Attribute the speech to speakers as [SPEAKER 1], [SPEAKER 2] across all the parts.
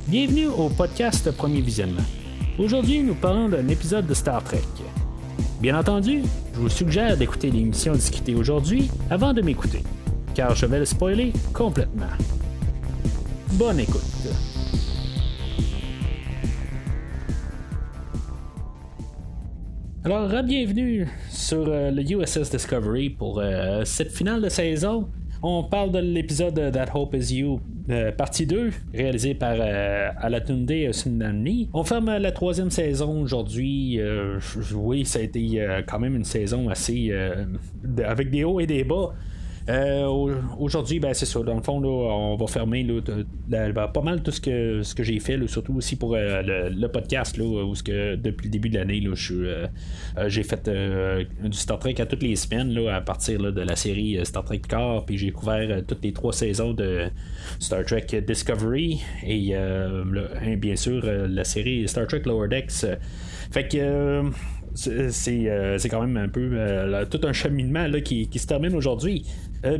[SPEAKER 1] Bienvenue au podcast Premier Visionnement. Aujourd'hui, nous parlons d'un épisode de Star Trek. Bien entendu, je vous suggère d'écouter l'émission discutée aujourd'hui avant de m'écouter, car je vais le spoiler complètement. Bonne écoute. Alors, bienvenue sur le USS Discovery pour cette finale de saison. On parle de l'épisode That Hope Is You, partie 2, réalisé par Olatunde Tsunami. On ferme la troisième saison aujourd'hui. Oui, ça a été quand même une saison assez avec des hauts et des bas. Aujourd'hui, ben, c'est ça. Dans le fond, là, on va fermer pas mal tout ce que j'ai fait, là, surtout aussi pour le podcast, là, où depuis le début de l'année, là, j'ai fait du Star Trek à toutes les semaines, là, à partir là, de la série Star Trek Core, puis j'ai couvert toutes les 3 saisons de Star Trek Discovery et bien sûr la série Star Trek Lower Decks. Fait que c'est quand même un peu tout un cheminement là, qui se termine aujourd'hui.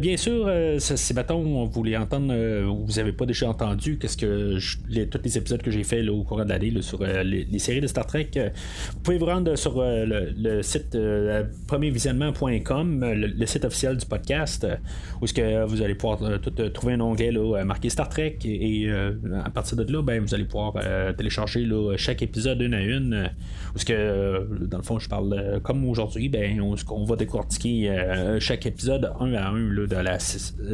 [SPEAKER 1] Bien sûr, si mettons vous voulez entendre ou vous n'avez pas déjà entendu qu'est-ce que tous les épisodes que j'ai fait là, au courant de l'année là, sur les séries de Star Trek, vous pouvez vous rendre sur le site premiervisionnement.com, le site officiel du podcast, où est-ce que vous allez pouvoir trouver un onglet là, marqué Star Trek et à partir de là, ben, vous allez pouvoir télécharger là, chaque épisode une à une, où est-ce que dans le fond je parle comme aujourd'hui, ben, on va décortiquer chaque épisode un à un là,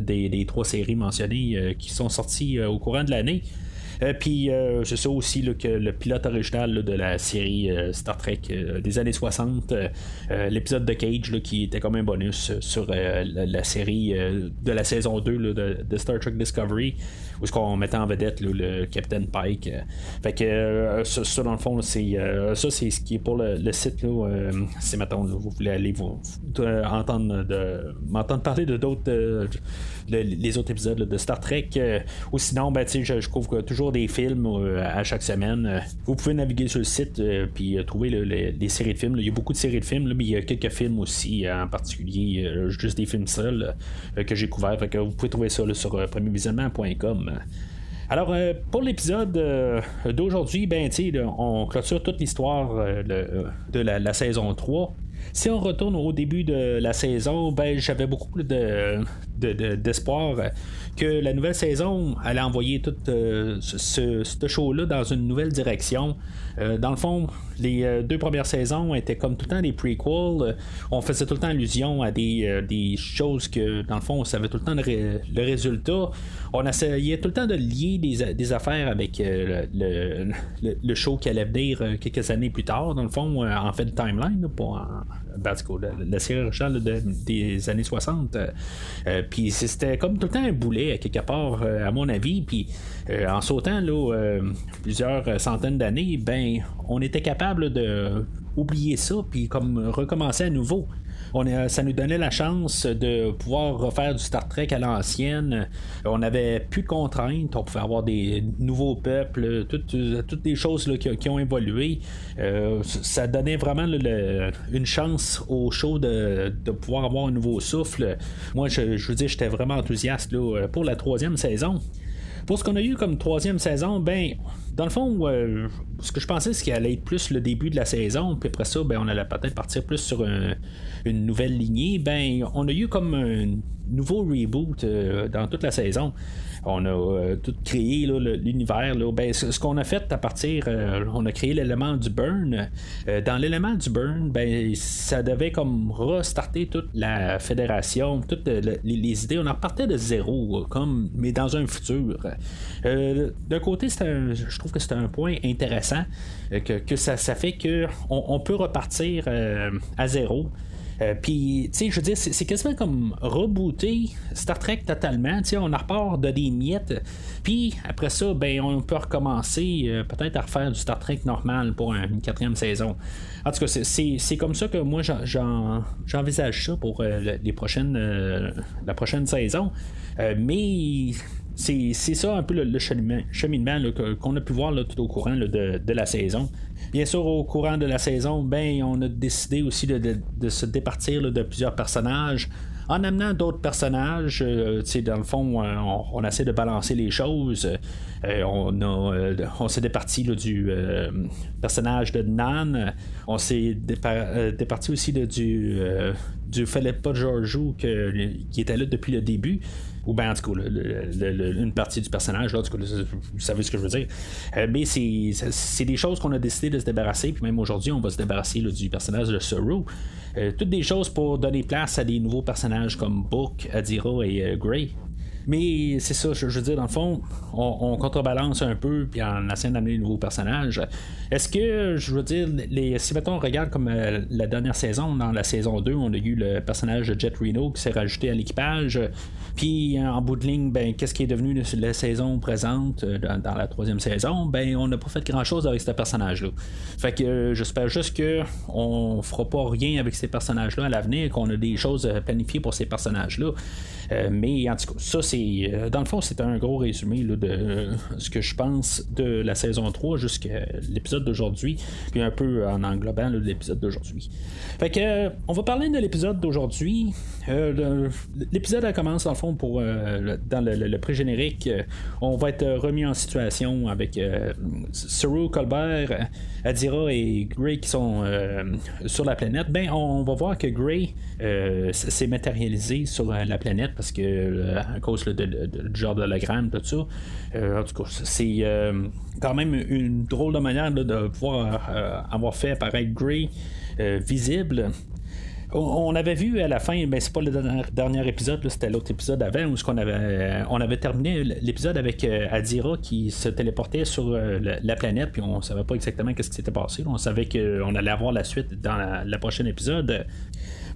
[SPEAKER 1] des 3 séries mentionnées qui sont sorties au courant de l'année. Puis c'est ça aussi là, que le pilote original là, de la série Star Trek des années 60, l'épisode de Cage là, qui était comme un bonus sur la série de la saison 2 là, de Star Trek Discovery, où est-ce qu'on mettait en vedette là, le Captain Pike. Fait que ça dans le fond là, c'est ça c'est ce qui est pour le site là, si mettons là, vous voulez aller m'entendre parler de d'autres les autres épisodes là, de Star Trek, ou sinon ben, je couvre toujours des films à chaque semaine. Vous pouvez naviguer sur le site puis trouver les séries de films. Il y a beaucoup de séries de films, là, mais il y a quelques films aussi en particulier, juste des films seuls que j'ai couverts. Fait que vous pouvez trouver ça là, sur premiervisionnement.com. Alors, pour l'épisode d'aujourd'hui, ben, on clôture toute l'histoire de la saison 3. Si on retourne au début de la saison, ben, j'avais beaucoup d'espoir que la nouvelle saison allait envoyer tout ce show-là dans une nouvelle direction. Dans le fond, les 2 premières saisons étaient comme tout le temps des prequels. On faisait tout le temps allusion à des choses que, dans le fond, on savait tout le temps le résultat. On essayait tout le temps de lier des affaires avec le show qui allait venir quelques années plus tard. Dans le fond, en fait, le timeline, pour la série originale des années 60. Puis c'était comme tout le temps un boulet, quelque part, à mon avis. Puis en sautant là, plusieurs centaines d'années, ben, on était capable de oublier ça, puis comme recommencer à nouveau. Ça nous donnait la chance de pouvoir refaire du Star Trek à l'ancienne. On n'avait plus de contraintes, on pouvait avoir des nouveaux peuples, toutes des choses là, qui ont évolué. Ça donnait vraiment une chance au show de pouvoir avoir un nouveau souffle. Moi, je veux dire, j'étais vraiment enthousiaste là, pour la 3e saison. Pour ce qu'on a eu comme 3e saison, ben, dans le fond, ce que je pensais, c'est qu'il allait être plus le début de la saison, puis après ça, ben, on allait peut-être partir plus sur une nouvelle lignée. Ben, on a eu comme un nouveau reboot dans toute la saison. On a tout créé là, l'univers. Là. Ben, ce qu'on a fait à partir, on a créé l'élément du burn. Dans l'élément du burn, ben, ça devait comme restarter toute la fédération, toutes les idées. On en partait de zéro, mais dans un futur. D'un côté, je trouve que c'est un point intéressant, que ça fait qu'on peut repartir à zéro. Puis, tu sais, je veux dire, c'est quasiment comme rebooter Star Trek totalement. Tu sais, on en repart de des miettes. Puis, après ça, ben, on peut recommencer peut-être à refaire du Star Trek normal pour une 4e saison. En tout cas, c'est comme ça que moi, j'envisage ça pour la prochaine saison. Mais c'est ça un peu le cheminement là, qu'on a pu voir là, tout au courant là, de la saison. Bien sûr, au courant de la saison, ben, on a décidé aussi de se départir là, de plusieurs personnages. en amenant d'autres personnages. Dans le fond, on essaie de balancer les choses. On s'est départi là, du personnage de Nan. On s'est départi aussi du Philippa Georgiou qui était là depuis le début. Ou bien en tout cas une partie du personnage là, en tout cas, vous savez ce que je veux dire. Mais c'est des choses qu'on a décidé de se débarrasser. Puis même aujourd'hui on va se débarrasser là, du personnage de Saru. Toutes des choses pour donner place à des nouveaux personnages comme Book, Adira et Grey. Mais c'est ça, je veux dire, dans le fond, on contrebalance un peu, puis en essayant d'amener de nouveaux personnages. Est-ce que, je veux dire, si mettons on regarde comme la dernière saison, dans la saison 2, on a eu le personnage de Jet Reno qui s'est rajouté à l'équipage. Puis en bout de ligne, ben, qu'est-ce qui est devenu la saison présente dans la 3e saison? Ben, on n'a pas fait grand-chose avec ce personnage-là. Fait que j'espère juste qu'on fera pas rien avec ces personnages-là à l'avenir, qu'on a des choses planifiées pour ces personnages-là. Mais en tout cas, ça c'est dans le fond c'est un gros résumé là, de ce que je pense de la saison 3 jusqu'à l'épisode d'aujourd'hui, puis un peu en englobant là, l'épisode d'aujourd'hui. Fait que on va parler de l'épisode d'aujourd'hui. L'épisode elle commence dans le fond dans le pré-générique. On va être remis en situation avec Saru, Colbert, Adira et Grey qui sont sur la planète. Ben on va voir que Grey s'est matérialisé sur la planète parce que à cause du genre d'hologramme, tout ça. En tout cas, c'est quand même une drôle de manière là, de pouvoir avoir fait apparaître Grey visible. On avait vu à la fin, ben c'est pas le dernier épisode, là, c'était l'autre épisode avant où on avait terminé l'épisode avec Adira qui se téléportait sur la planète, puis on savait pas exactement ce qui s'était passé. On savait qu'on allait avoir la suite dans la prochaine épisode.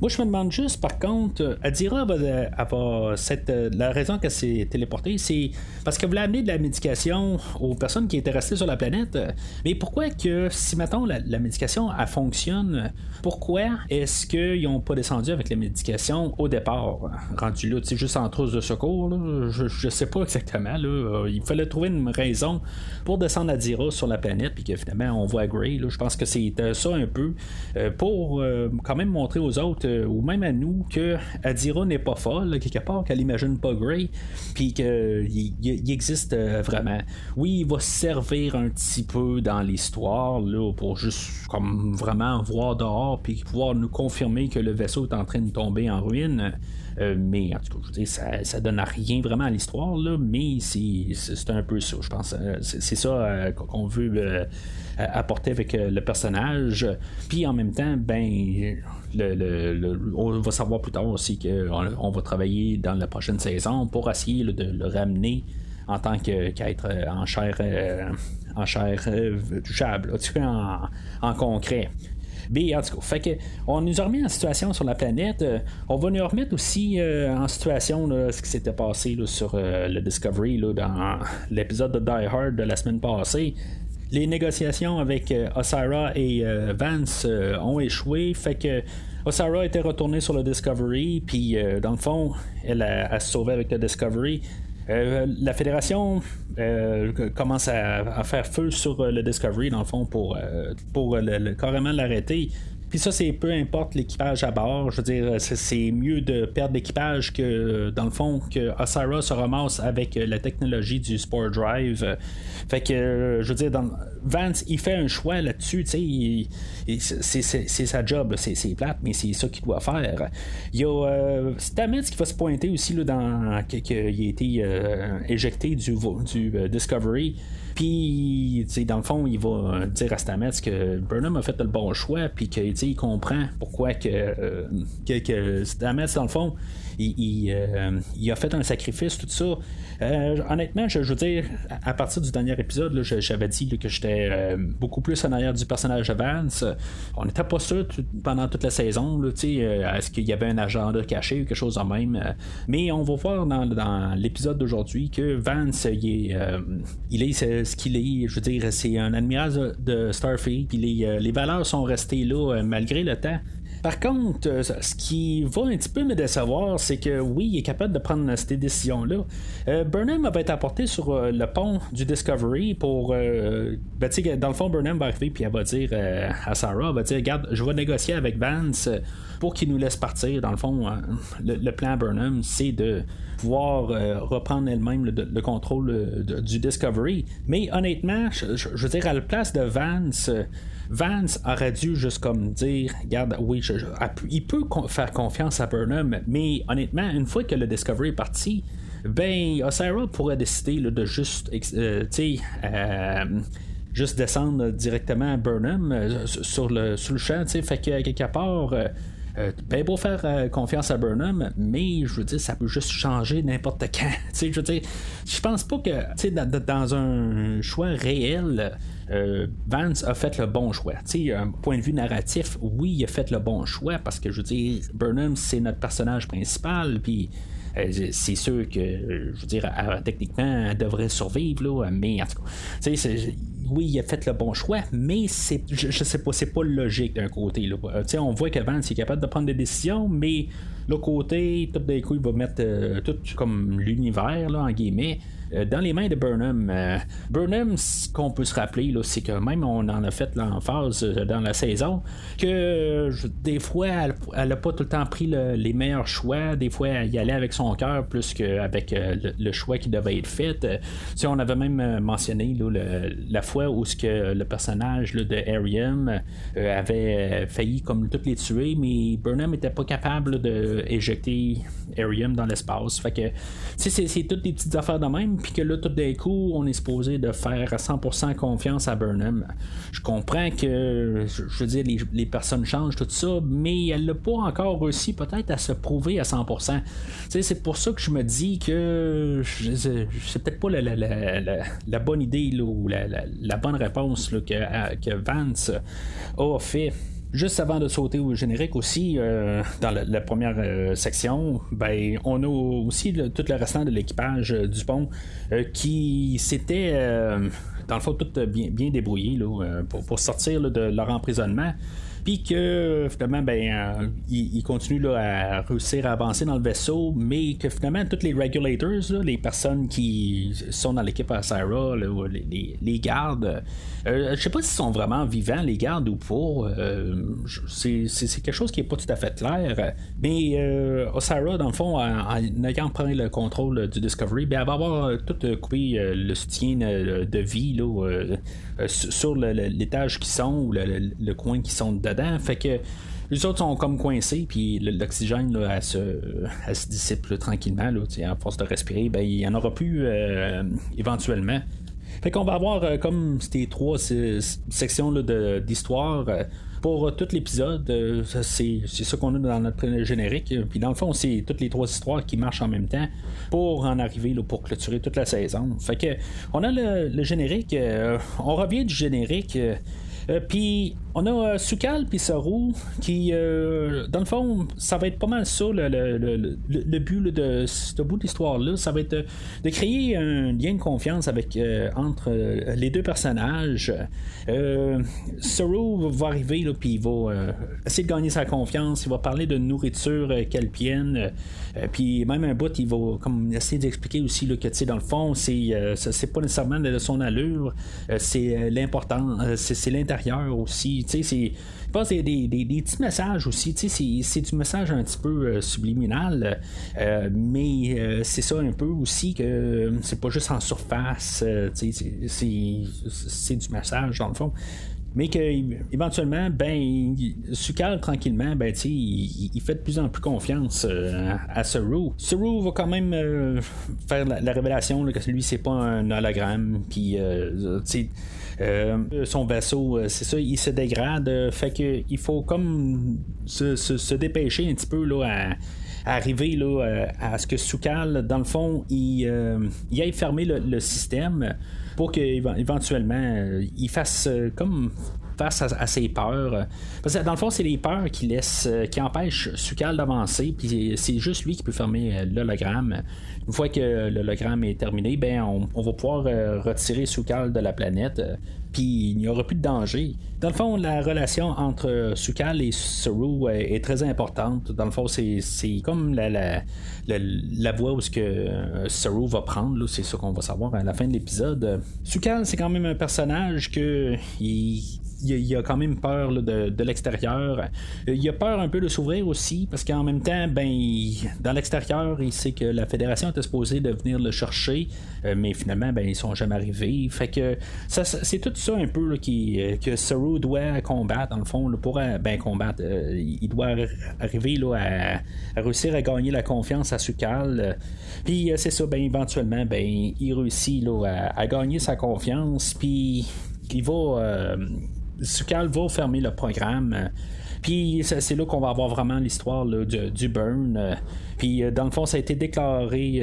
[SPEAKER 1] Moi, je me demande juste, par contre, Adira la raison qu'elle s'est téléportée, c'est parce qu'elle voulait amener de la médication aux personnes qui étaient restées sur la planète. Mais pourquoi que, si mettons la médication, elle fonctionne, pourquoi est-ce qu'ils n'ont pas descendu avec la médication au départ, rendu là, juste en trousse de secours, là? Je sais pas exactement, là. Il fallait trouver une raison pour descendre Adira sur la planète, puis que finalement, on voit Grey, là. Je pense que c'est ça un peu, pour quand même montrer aux autres, ou même à nous, que Adira n'est pas folle, là, quelque part, qu'elle imagine pas Grey, puis qu'il existe vraiment. Oui, il va servir un petit peu dans l'histoire, là, pour juste comme vraiment voir dehors, puis pouvoir nous confirmer que le vaisseau est en train de tomber en ruine. Mais en tout cas, je veux dire, ça donne rien vraiment à l'histoire, là, mais c'est un peu ça, je pense. C'est ça qu'on veut apporter avec le personnage. Puis en même temps, ben on va savoir plus tard aussi qu'on va travailler dans la prochaine saison pour essayer là, de le ramener en tant qu'être en chair touchable, là, tu sais, en concret. Mais en tout cas, fait que on nous a remis en situation sur la planète. On va nous remettre aussi en situation là, ce qui s'était passé là, sur le Discovery là, dans l'épisode de Die Hard de la semaine passée. Les négociations avec Osira et Vance ont échoué. Fait que Osira était retournée sur le Discovery. Puis dans le fond, elle se sauvait avec le Discovery. La Fédération commence à faire feu sur le Discovery dans le fond pour carrément l'arrêter. Puis ça, c'est peu importe l'équipage à bord. Je veux dire, c'est mieux de perdre l'équipage que, dans le fond, que Osira se ramasse avec la technologie du Spore Drive. Fait que, je veux dire, Vance, il fait un choix là-dessus, tu sais, c'est sa job, là, c'est plate, mais c'est ça qu'il doit faire. Il y a Stamets qui va se pointer aussi là, qu'il a été éjecté du Discovery. Puis, dans le fond, il va dire à Stamets que Burnham a fait le bon choix, puis qu'il comprend pourquoi que Stamets, dans le fond, il a fait un sacrifice, tout ça. Honnêtement, je veux dire, à partir du dernier épisode, là, j'avais dit là, que j'étais beaucoup plus en arrière du personnage de Vance. On n'était pas sûr pendant toute la saison, là, est-ce qu'il y avait un agenda caché ou quelque chose en même. Mais on va voir dans l'épisode d'aujourd'hui que Vance, il est ce qu'il est. Je veux dire, c'est un admiral de Starfleet, puis les valeurs sont restées là malgré le temps. Par contre, ce qui va un petit peu me décevoir, c'est que oui, il est capable de prendre cette décision-là. Burnham va être apporté sur le pont du Discovery pour. Dans le fond, Burnham va arriver puis elle va dire à Sarah, elle va dire, regarde, je vais négocier avec Vance pour qu'il nous laisse partir. Dans le fond, le plan Burnham, c'est de pouvoir reprendre elle-même le contrôle du Discovery. Mais honnêtement, je veux dire, à la place de Vance aurait dû juste comme dire, regarde, oui, il peut faire confiance à Burnham, mais honnêtement, une fois que le Discovery est parti, ben, Sarah pourrait décider là, de juste, juste descendre directement à Burnham sur le champ, fait que quelque part. Ben beau faire confiance à Burnham, mais je veux dire, ça peut juste changer n'importe quand. Je veux dire, je pense pas que dans un choix réel, Vance a fait le bon choix. Un point de vue narratif, oui, il a fait le bon choix parce que je veux dire, Burnham, c'est notre personnage principal, puis. C'est sûr que, je veux dire, techniquement, elle devrait survivre, là, mais en tout cas, oui, il a fait le bon choix, mais je sais pas, c'est pas logique d'un côté. Là. On voit que Vance est capable de prendre des décisions, mais l'autre côté, tout d'un coup, il va mettre tout comme l'univers, là, en guillemets, dans les mains de Burnham. Burnham, ce qu'on peut se rappeler, là, c'est que même on en a fait l'emphase dans la saison, que des fois, elle n'a pas tout le temps pris les meilleurs choix. Des fois, elle y allait avec son cœur plus qu'avec le choix qui devait être fait. On avait même mentionné là, la fois où le personnage là, de Ariam avait failli comme toutes les tuer, mais Burnham n'était pas capable d'éjecter Ariam dans l'espace. Fait que c'est toutes des petites affaires de même, puis que là tout d'un coup on est supposé de faire à 100% confiance à Burnham. Je comprends que je veux dire les personnes changent tout ça, mais elle n'a pas encore réussi peut-être à se prouver à 100%. C'est pour ça que je me dis que c'est peut-être pas la bonne idée là, ou la bonne réponse là, que Vance a fait. Juste avant de sauter au générique aussi, dans la première section, ben, on a aussi tout le restant de l'équipage du pont qui s'était, dans le fond, tout bien débrouillé là, pour sortir là, de leur emprisonnement. Puis que finalement, ben, il continue là, à réussir à avancer dans le vaisseau, mais que finalement, tous les regulators, là, les personnes qui sont dans l'équipe à Sarah, là, les gardes, je sais pas s'ils sont vraiment vivants, les gardes ou pas. C'est quelque chose qui est pas tout à fait clair. Mais Sarah, dans le fond, en ayant pris le contrôle du Discovery, ben, elle va avoir tout coupé le soutien de vie là, sur l'étage qui sont ou le coin qui sont dedans. Fait que les autres sont comme coincés, puis l'oxygène là, elle se dissipe là, tranquillement là, à force de respirer, ben, il y en aura plus éventuellement. Fait qu'on va avoir comme ces 3 sections là, d'histoire pour tout l'épisode. C'est ça qu'on a dans notre générique. Puis dans le fond, c'est toutes les 3 histoires qui marchent en même temps pour en arriver là, pour clôturer toute la saison. Fait que on a le générique. On revient du générique. Puis on a Su'Kal puis Saru qui, dans le fond, ça va être pas mal ça le but là, de ce bout d'histoire-là. Ça va être de créer un lien de confiance avec entre les deux personnages. Saru va arriver là, puis il va essayer de gagner sa confiance. Il va parler de nourriture kelpienne. Puis même un bout, il va comme essayer d'expliquer aussi là, que dans le fond, c'est pas nécessairement de son allure, c'est l'important, c'est l'intérieur aussi. Je pense qu'il y a des petits messages aussi. C'est du message un petit peu subliminal, mais c'est ça un peu aussi que c'est pas juste en surface. C'est du message dans le fond. Mais qu'éventuellement, ben, Su'Kal, tranquillement, ben, il fait de plus en plus confiance à Saru. Saru va quand même faire la révélation là, que lui, c'est pas un hologramme. Puis, son vaisseau, c'est ça, il se dégrade. Fait que il faut comme se dépêcher un petit peu là, à arriver là, à ce que Su'Kal, dans le fond, il aille fermer le système pour qu'éventuellement il fasse comme face à ses peurs. Parce que dans le fond, c'est les peurs qui empêchent Sukal d'avancer, puis c'est juste lui qui peut fermer l'hologramme. Une fois que l'hologramme est terminé, ben on va pouvoir retirer Sukal de la planète. Puis il n'y aura plus de danger. Dans le fond, la relation entre Sukal et Saru est très importante. Dans le fond, c'est comme la voie où Saru va prendre. Là, c'est ça qu'on va savoir à la fin de l'épisode. Sukal, c'est quand même un personnage que il a quand même peur là, de l'extérieur. Il a peur un peu de s'ouvrir aussi, parce qu'en même temps, dans l'extérieur, il sait que la Fédération était supposée de venir le chercher, mais finalement, ils sont jamais arrivés. Fait que c'est tout ça un peu là, que Saru doit combattre, dans le fond, là, pour combattre. Il doit arriver là, à réussir à gagner la confiance à Sukal. Puis c'est ça, éventuellement, il réussit là, à gagner sa confiance, puis il va... Sukal va fermer le programme. Puis c'est là qu'on va avoir vraiment l'histoire là, du burn. Puis dans le fond, ça a été déclaré.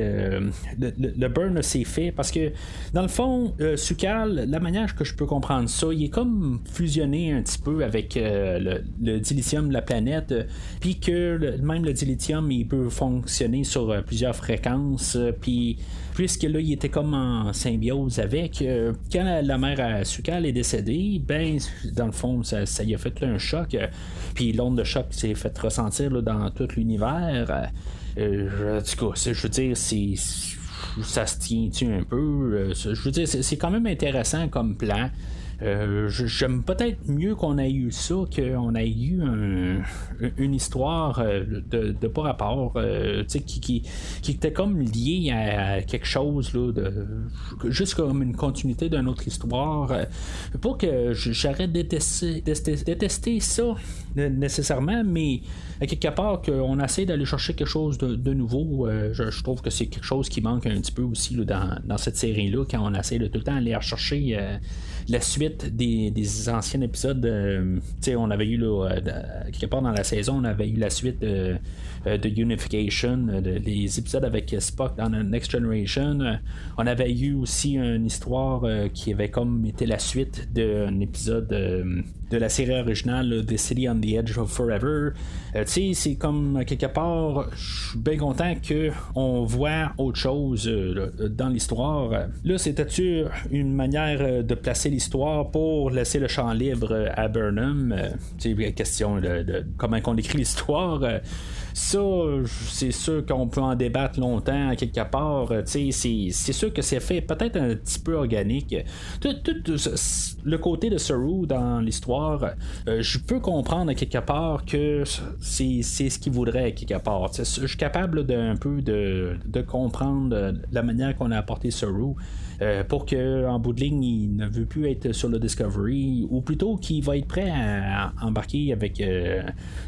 [SPEAKER 1] Le burn s'est fait parce que dans le fond, Sukal, la manière que je peux comprendre ça, il est comme fusionné un petit peu avec le dilithium de la planète. Puis que même le dilithium, il peut fonctionner sur plusieurs fréquences. Puis puisque là, il était comme en symbiose avec. Quand la mère à Sukal est décédée, dans le fond, ça y a fait là, un choc. Puis l'onde de choc s'est fait ressentir là, dans tout l'univers. En tout cas, je veux dire, ça se tient-tu un peu? Je veux dire, c'est quand même intéressant comme plan. J'aime peut-être mieux qu'on ait eu ça qu'on ait eu une histoire de pas rapport qui était comme liée à quelque chose là, juste comme une continuité d'une autre histoire, pas que j'arrête de détester ça nécessairement, mais à quelque part qu'on essaie d'aller chercher quelque chose de nouveau. Je trouve que c'est quelque chose qui manque un petit peu aussi là, dans cette série là, quand on essaie de tout le temps aller rechercher la suite des anciens épisodes. On avait eu là, quelque part dans la saison, on avait eu la suite de Unification, les épisodes avec Spock dans Next Generation. On avait eu aussi une histoire qui avait comme été la suite d'un épisode de la série originale là, The City on the Edge of Forever. C'est comme quelque part, je suis bien content qu'on voit autre chose dans l'histoire. Là, c'était-tu une manière de placer l'histoire pour laisser le champ libre à Burnham? Question de comment on écrit l'histoire. Ça, c'est sûr qu'on peut en débattre longtemps à quelque part. C'est sûr que c'est fait peut-être un petit peu organique. Tout le côté de Saru dans l'histoire, je peux comprendre à quelque part que c'est ce qu'il voudrait à quelque part. Je suis capable d'un peu de comprendre la manière qu'on a apporté Saru. Pour qu'en bout de ligne, il ne veut plus être sur le Discovery, ou plutôt qu'il va être prêt à embarquer avec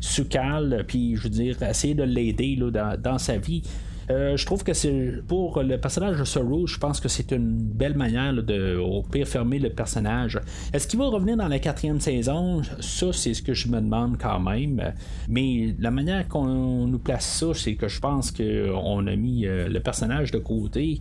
[SPEAKER 1] Sukal, puis je veux dire, essayer de l'aider là, dans sa vie. Je trouve que c'est pour le personnage de Saru, je pense que c'est une belle manière là, de au pire fermer le personnage. Est-ce qu'il va revenir dans la 4e saison? Ça, c'est ce que je me demande quand même. Mais la manière qu'on nous place ça, c'est que je pense qu'on a mis le personnage de côté.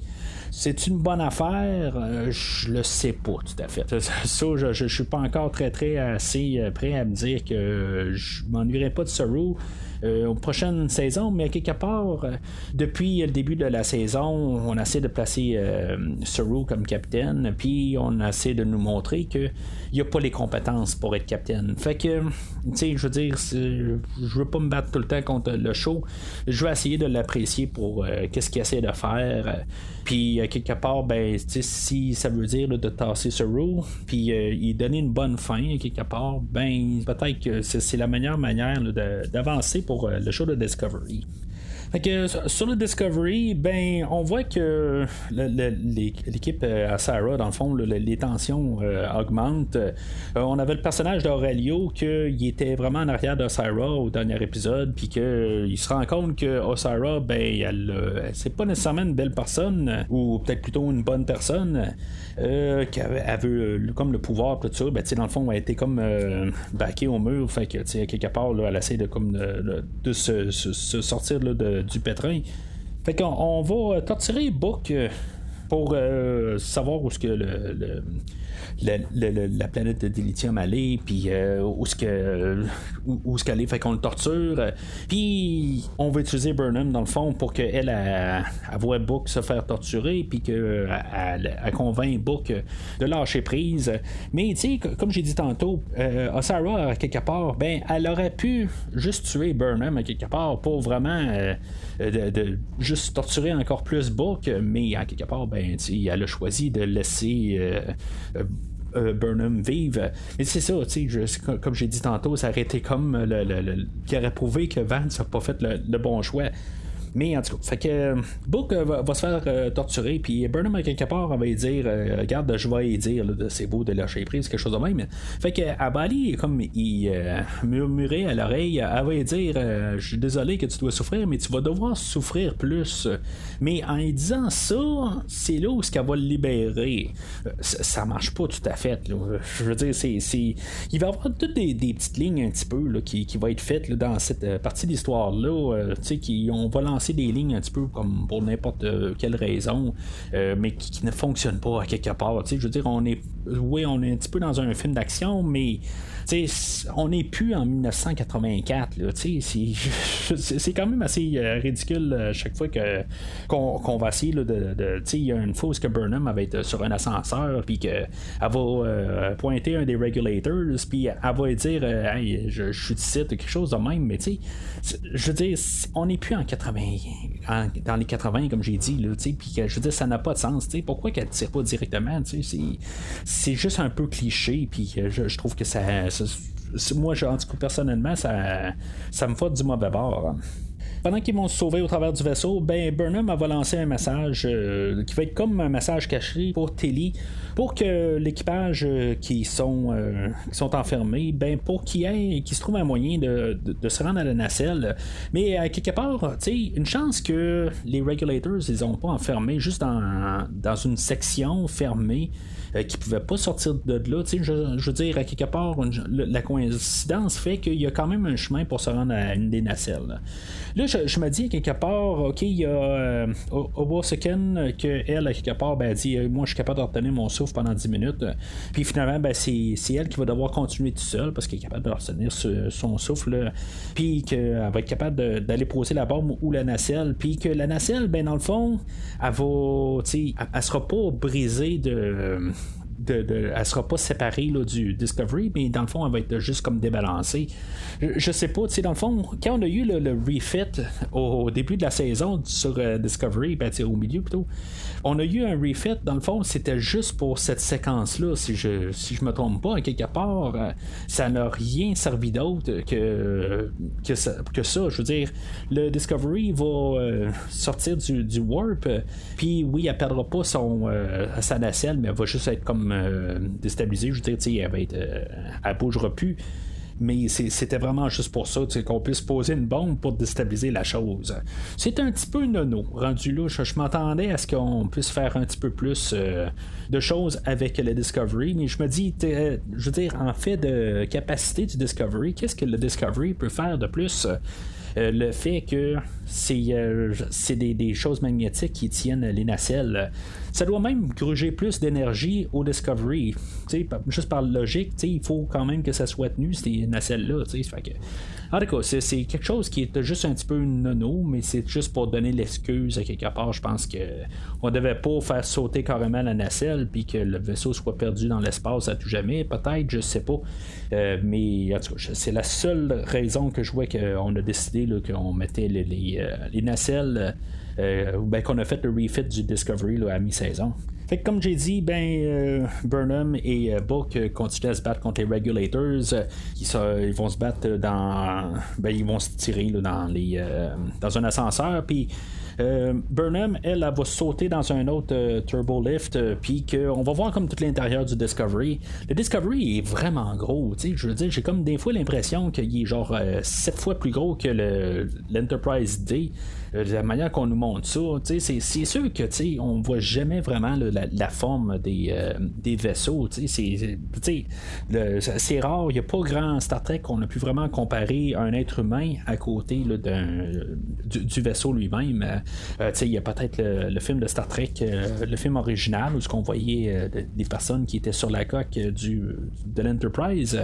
[SPEAKER 1] C'est une bonne affaire? Je le sais pas tout à fait. Ça, je suis pas encore très assez prêt à me dire que je m'ennuierai pas de Saru aux prochaines saisons, mais à quelque part, depuis le début de la saison, on essaie de placer Saru comme capitaine, puis on essaie de nous montrer qu'il n'y a pas les compétences pour être capitaine. Fait que, tu sais, je veux dire, je veux pas me battre tout le temps contre le show. Je vais essayer de l'apprécier pour qu'est-ce qu'il essaie de faire. Puis, quelque part, si ça veut dire là, de tasser Saru, puis y donner une bonne fin, quelque part, peut-être que c'est la meilleure manière là, d'avancer pour le show de Discovery. Fait que sur le Discovery, on voit que l'équipe à Sarah, dans le fond, les tensions augmentent. On avait le personnage d'Aurelio qui était vraiment en arrière d'Osara au dernier épisode, puis qu'il se rend compte que Osara, c'est pas nécessairement une belle personne, ou peut-être plutôt une bonne personne, qui avait comme le pouvoir, tout ça. Dans le fond, elle a été comme baquée au mur, fait que quelque part, là, elle essaie de se sortir là, du pétrin. Fait qu'on va torturer Book pour savoir où est-ce que la planète de Dilithium allait, puis où est-ce qu'elle est, fait qu'on le torture, puis on va utiliser Burnham dans le fond pour qu'elle voit Book se faire torturer, puis qu'elle convainc Book de lâcher prise. Mais tu sais, comme j'ai dit tantôt, Osara à quelque part, ben elle aurait pu juste tuer Burnham à quelque part pour vraiment de juste torturer encore plus Book, mais à quelque part, ben elle a choisi de laisser Burnham vive. Mais c'est ça, comme j'ai dit tantôt, ça aurait été comme qui aurait prouvé que Vance n'a pas fait le bon choix. Mais en tout cas, fait que Book va se faire torturer, puis Burnham à quelque part, elle va lui dire regarde, je vais lui dire c'est beau de lâcher prise, quelque chose de même. Fait que elle va aller comme il murmurer à l'oreille, elle va lui dire je suis désolé que tu dois souffrir, mais tu vas devoir souffrir plus. Mais en lui disant ça, c'est là où ce qu'elle va le libérer. Ça marche pas tout à fait. Là. Je veux dire, il va y avoir toutes des petites lignes un petit peu là, qui vont être faites là, dans cette partie d'histoire-là, on va lancer des lignes un petit peu comme pour n'importe quelle raison, mais qui ne fonctionnent pas à quelque part. Je veux dire, on est un petit peu dans un film d'action, mais on n'est plus en 1984. Là, c'est quand même assez ridicule chaque fois qu'on va essayer il y a une fois où Burnham va être sur un ascenseur, puis qu'elle va pointer un des regulators, puis elle va dire hey, je suis ici, quelque chose de même, mais je veux dire, on n'est plus en 80, dans les 80 comme j'ai dit, puis je veux dire, ça n'a pas de sens. Pourquoi qu'elle ne tire pas directement? C'est juste un peu cliché, puis je trouve que ça moi, en tout cas, personnellement, ça me fait du mauvais bord. Pendant qu'ils vont se sauver au travers du vaisseau, ben Burnham va lancer un message qui va être comme un message caché pour Tilly, pour que l'équipage qui sont enfermés, ben pour qu'ils se trouvent un moyen de se rendre à la nacelle. Mais à quelque part, une chance que les regulators ils ont pas enfermé juste dans une section fermée. Qui ne pouvaient pas sortir de là. Je veux dire, à quelque part, la coïncidence fait qu'il y a quand même un chemin pour se rendre à une des nacelles. Là, je me dis, à quelque part, OK, il y a Obosuken, qu'elle, à quelque part, ben, elle dit moi, je suis capable de retenir mon souffle pendant 10 minutes. Puis finalement, ben, c'est elle qui va devoir continuer tout seul parce qu'elle est capable de retenir son souffle. Puis qu'elle va être capable d'aller poser la bombe ou la nacelle. Puis que la nacelle, ben, dans le fond, elle sera pas brisée elle sera pas séparée là, du Discovery, mais dans le fond, elle va être juste comme débalancée. Je sais pas, dans le fond, quand on a eu le refit au début de la saison sur Discovery, ben, au milieu plutôt, on a eu un refit, dans le fond, c'était juste pour cette séquence-là, si je me trompe pas, à quelque part, ça n'a rien servi d'autre que ça. Je veux dire, le Discovery va sortir du warp, puis oui, elle perdra pas sa nacelle, mais elle va juste être comme déstabilisée. Je veux dire, elle bougera plus. Mais c'était vraiment juste pour ça, qu'on puisse poser une bombe pour déstabiliser la chose. C'est un petit peu nono. Rendu là, je m'attendais à ce qu'on puisse faire un petit peu plus de choses avec le Discovery, mais je me dis, je veux dire, en fait de capacité du Discovery, qu'est-ce que le Discovery peut faire de plus? Le fait que c'est des choses magnétiques qui tiennent les nacelles. Ça doit même gruger plus d'énergie au Discovery. Juste par logique, il faut quand même que ça soit tenu, ces nacelles-là. En tout cas, c'est quelque chose qui est juste un petit peu nono, mais c'est juste pour donner l'excuse à quelque part. Je pense qu'on devait pas faire sauter carrément la nacelle puis que le vaisseau soit perdu dans l'espace à tout jamais. Peut-être, je sais pas. Mais en tout cas, c'est la seule raison que je vois qu'on a décidé là, qu'on mettait les nacelles, qu'on a fait le refit du Discovery là, à mi-saison. Fait que comme j'ai dit, Burnham et Book continuent à se battre contre les Regulators. Ils vont se battre ils vont se tirer là, dans un ascenseur. Puis Burnham, elle va sauter dans un autre turbo lift, puis qu'on va voir comme tout l'intérieur du Discovery. Le Discovery est vraiment gros, je veux dire, j'ai comme des fois l'impression qu'il est genre 7 fois plus gros que l'Enterprise D. De la manière qu'on nous montre ça, c'est sûr que on voit jamais vraiment la forme des vaisseaux. C'est rare, il n'y a pas grand Star Trek qu'on a pu vraiment comparer un être humain à côté du vaisseau lui-même. Il y a peut-être le film de Star Trek, le film original, où ce qu'on voyait des personnes qui étaient sur la coque de l'Enterprise.